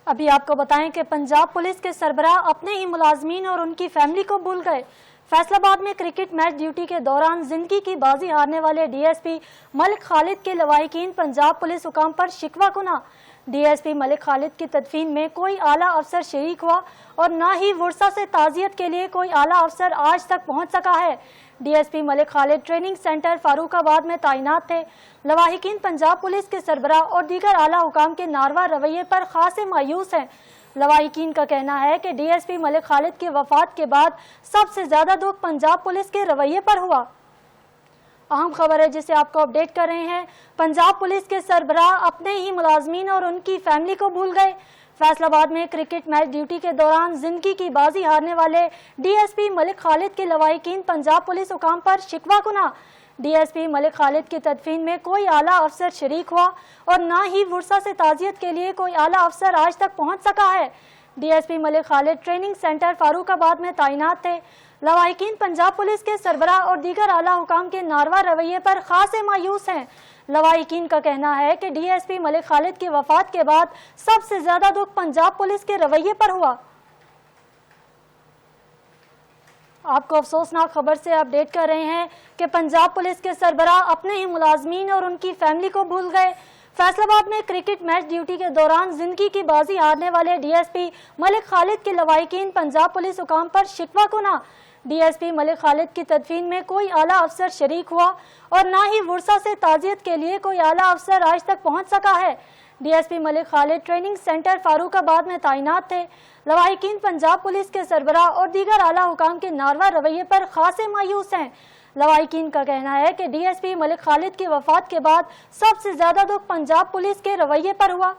अभी आपको बताएं कि पंजाब पुलिस के सरबराह अपने ही मुलाजमीन और उनकी फैमिली को भूल गए। फैसलाबाद में क्रिकेट मैच ड्यूटी के दौरान जिंदगी की बाजी हारने वाले डीएसपी मलिक खालिद के लवाहिकीन पंजाब पुलिस हुकाम पर शिकवा कुना। डीएसपी मलिक खालिद की तदफीन में कोई आला अफसर शरीक हुआ और न ही वर्सा से ताजियत के लिए कोई आला अफसर आज तक पहुंच सका है। DSP Malik Khalid training centre Farooqabad में तैनात थे। लवाहिकीन पंजाब पुलिस के सरबराह और दीगर आला हुकाम के नारवा रवैये पर खासे मायूस हैं। लवाहिकीन का कहना है कि डीएसपी मलिक खालिद की वफात के बाद सबसे ज्यादा दुख पंजाब पुलिस के रवैये पर हुआ। अहम खबर है जिसे आपको अपडेट कर रहे हैं। पंजाब पुलिस के सरबराह अपने ही मुलाजमीन और उनकी फैमिली को भूल गए। फैसलाबाद में क्रिकेट मैच ड्यूटी के दौरान जिंदगी की बाजी हारने वाले डीएसपी मलिक खालिद के लवाहिकीन पंजाब पुलिस हुकाम पर शिकवा कुना। डीएसपी मलिक खालिद की तदफीन में कोई आला अफसर शरीक हुआ और न ही वर्सा से ताजियत के लिए कोई आला अफसर आज तक पहुंच सका है। DSP Malik Khalid training centre Farooqabad में तैनात थे। लवाहिकीन पंजाब पुलिस के सरबराह और दीगर आला हुकाम के नारवा रवैये पर खासे मायूस हैं। लवाहिकीन का कहना है कि डीएसपी मलिक खालिद की वफात के बाद सबसे ज्यादा दुख पंजाब पुलिस के रवैये पर हुआ। आपको अफसोसनाक खबर से अपडेट कर रहे हैं कि पंजाब पुलिस के सरबराह अपने ही मुलाजमीन और उनकी फैमिली को भूल गए। फैसलाबाद में क्रिकेट मैच ड्यूटी के दौरान जिंदगी की बाजी हारने वाले डीएसपी मलिक खालिद के लवाहिकीन पंजाब पुलिस हुकाम पर शिकवा कुना। डीएसपी मलिक खालिद की तदफीन में कोई आला अफसर शरीक हुआ और न ही वर्सा से ताजियत के लिए कोई आला अफसर आज तक पहुंच सका है। DSP Malik Khalid training centre Farooqabad में तैनात थे। लवाहिकीन पंजाब पुलिस के सरबराह और दीगर आला हुकाम के नारवा रवैये पर खासे मायूस हैं। लवाहिकीन का कहना है कि डीएसपी मलिक खालिद की वफात के बाद सबसे ज्यादा दुख पंजाब पुलिस के रवैये पर हुआ।